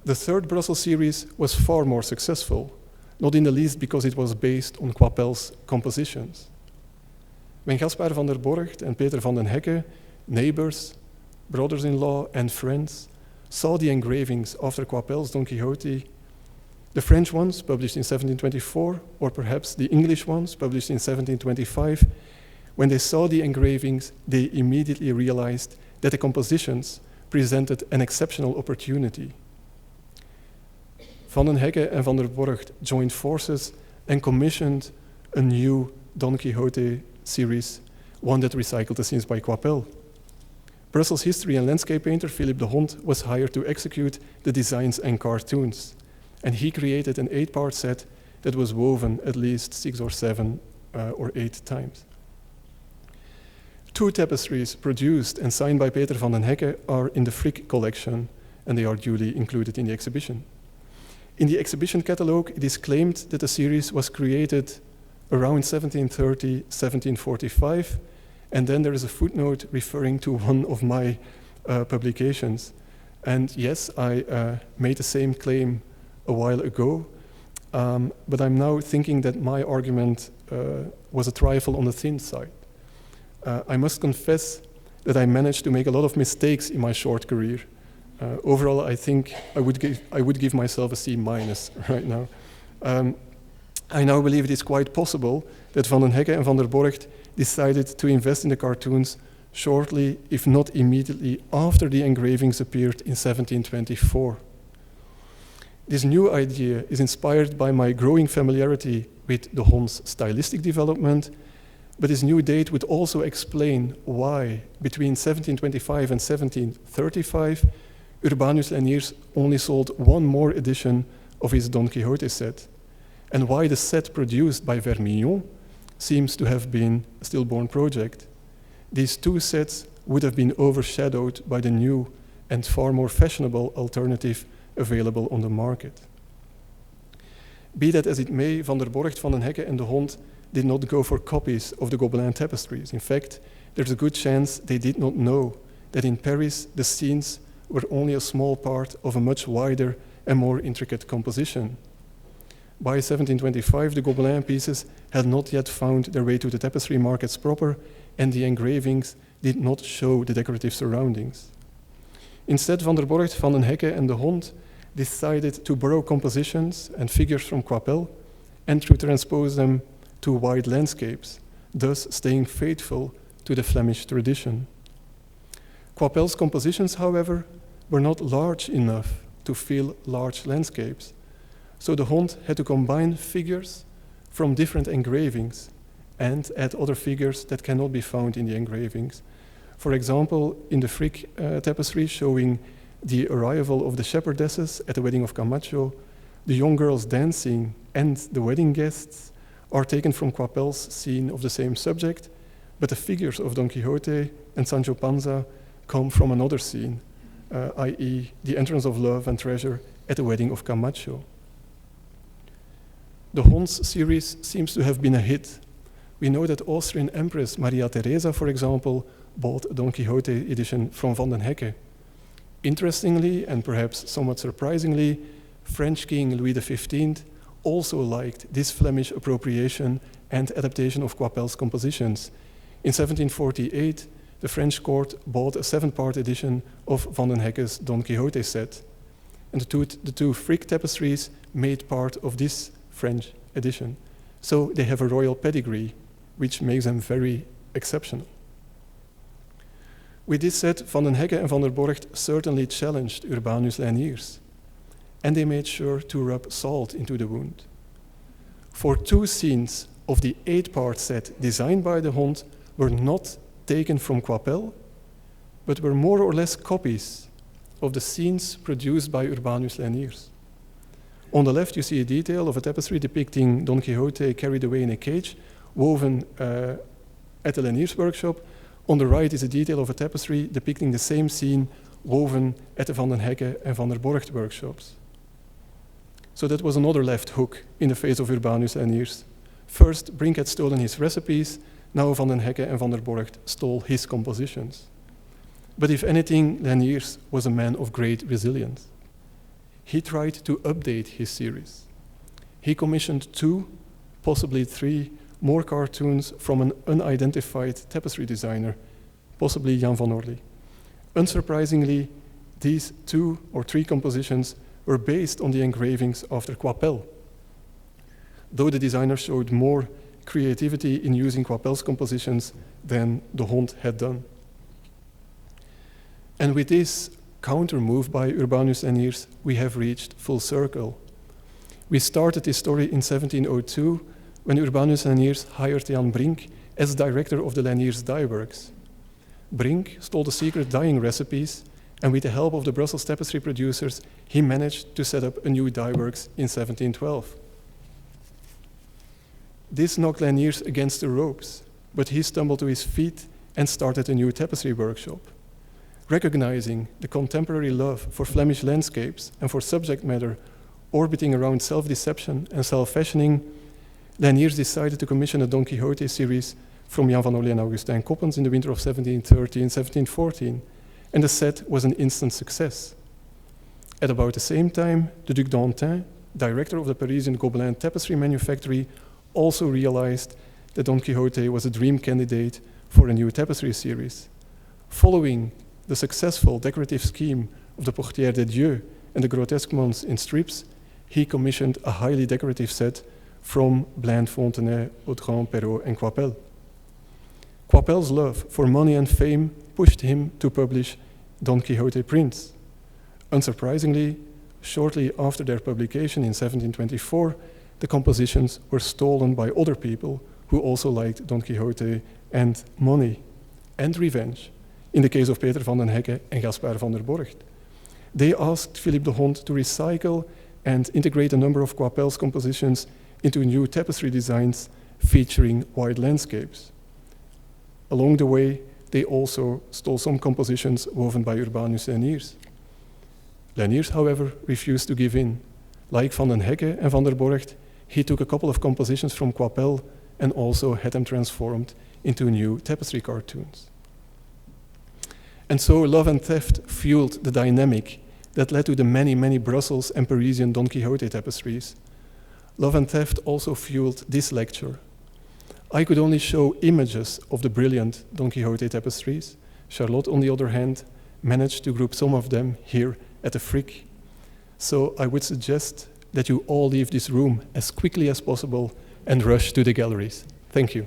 The third Brussels series was far more successful. not in the least because it was based on QuAppelle's compositions. When Gaspar van der Borgt and Peter van den Hecke, neighbors, brothers-in-law and friends, saw the engravings after QuAppelle's Don Quixote, the French ones published in 1724, or perhaps the English ones published in 1725, when they saw the engravings, they immediately realized that the compositions presented an exceptional opportunity. Van den Hecke and van der Borgt joined forces and commissioned a new Don Quixote series, one that recycled the scenes by QuAppelle. Brussels history and landscape painter Philippe de Hond was hired to execute the designs and cartoons, and he created an 8-part set that was woven at least 6 or 7 or 8 times. 2 tapestries produced and signed by Peter van den Hecke are in the Frick collection, and they are duly included in the exhibition. In the exhibition catalogue, it is claimed that the series was created around 1730, 1745, and then there is a footnote referring to one of my publications. And yes, I made the same claim a while ago, but I'm now thinking that my argument was a trifle on the thin side. I must confess that I managed to make a lot of mistakes in my short career. Overall, I think I would give myself a C- right now. I now believe it is quite possible that Van den Hecke and van der Borgt decided to invest in the cartoons shortly, if not immediately, after the engravings appeared in 1724. This new idea is inspired by my growing familiarity with de Hond's stylistic development, but this new date would also explain why, between 1725 and 1735, Urbanus Leniers only sold one more edition of his Don Quixote set, and why the set produced by Vermeil seems to have been a stillborn project. These 2 sets would have been overshadowed by the new and far more fashionable alternative available on the market. Be that as it may, Van der Borgt, Van den Hecke and de Hond did not go for copies of the Gobelin tapestries. In fact, there's a good chance they did not know that in Paris the scenes were only a small part of a much wider and more intricate composition. By 1725, the Gobelin pieces had not yet found their way to the tapestry markets proper, and the engravings did not show the decorative surroundings. Instead, Van der Borgt, Van den Hecke and de Hond decided to borrow compositions and figures from QuAppelle and to transpose them to wide landscapes, thus staying faithful to the Flemish tradition. QuAppelle's compositions, however, were not large enough to fill large landscapes, so de Hond had to combine figures from different engravings and add other figures that cannot be found in the engravings. For example, in the Frick tapestry showing the arrival of the shepherdesses at the wedding of Camacho, the young girls dancing and the wedding guests are taken from QuAppelle's scene of the same subject, but the figures of Don Quixote and Sancho Panza come from another scene, i.e. the entrance of love and treasure at the wedding of Camacho. De Hond's series seems to have been a hit. We know that Austrian Empress Maria Theresa, for example, bought a Don Quixote edition from Van den Hecke. Interestingly, and perhaps somewhat surprisingly, French King Louis XV also liked this Flemish appropriation and adaptation of QuAppelle's compositions. In 1748, the French court bought a 7-part edition of Van den Hecke's Don Quixote set, and the two Frick tapestries made part of this French edition. So they have a royal pedigree, which makes them very exceptional. With this set, Van den Hecke and Van der Borgt certainly challenged Urbanus Leniers, and they made sure to rub salt into the wound. For 2 scenes of the 8-part set designed by de Hond were not taken from QuAppelle, but were more or less copies of the scenes produced by Urbanus Leniers. On the left, you see a detail of a tapestry depicting Don Quixote carried away in a cage, woven at the Leniers workshop. On the right is a detail of a tapestry depicting the same scene woven at the Van den Hecke and Van der Borgt workshops. So that was another left hook in the face of Urbanus Leniers. First, Brink had stolen his recipes, now Van den Hecke and Van der Borgt stole his compositions. But if anything, Leniers was a man of great resilience. He tried to update his series. he commissioned 2, possibly 3, more cartoons from an unidentified tapestry designer, possibly Jan van Orly. Unsurprisingly, these 2 or 3 compositions were based on the engravings after QuAppelle, though the designer showed more creativity in using QuAppelle's compositions than de Hond had done. And with this counter move by Urbanus Laniers, we have reached full circle. We started this story in 1702 when Urbanus Laniers hired Jan Brink as director of the Laniers dye works. Brink stole the secret dyeing recipes, and with the help of the Brussels tapestry producers, he managed to set up a new dye works in 1712. This knocked Laniers against the ropes, but he stumbled to his feet and started a new tapestry workshop. Recognizing the contemporary love for Flemish landscapes and for subject matter orbiting around self-deception and self-fashioning, Laniers decided to commission a Don Quixote series from Jan van Orly and Augustin Coppens in the winter of 1713 and 1714, and the set was an instant success. At about the same time, the Duke Dante, director of the Parisian Gobelin tapestry manufactory, also realized that Don Quixote was a dream candidate for a new tapestry series. Following the successful decorative scheme of the Portière des Dieux and the grotesque ones in strips, he commissioned a highly decorative set from Blain, Fontenay, Audran, Perrault, and QuAppelle. QuAppelle's love for money and fame pushed him to publish Don Quixote prints. Unsurprisingly, shortly after their publication in 1724, the compositions were stolen by other people who also liked Don Quixote and money and revenge, in the case of Peter van den Hecke and Gaspard van der Borcht. They asked Philippe de Hond to recycle and integrate a number of QuAppelle's compositions into new tapestry designs featuring wide landscapes. Along the way, they also stole some compositions woven by Urbanus Laniers. Laniers, however, refused to give in. Like Van den Hecke and Van der Borcht, he took a couple of compositions from QuAppelle and also had them transformed into new tapestry cartoons. And so love and theft fueled the dynamic that led to the many, many Brussels and Parisian Don Quixote tapestries. Love and theft also fueled this lecture. I could only show images of the brilliant Don Quixote tapestries. Charlotte, on the other hand, managed to group some of them here at the Frick. So I would suggest that you all leave this room as quickly as possible and rush to the galleries. Thank you.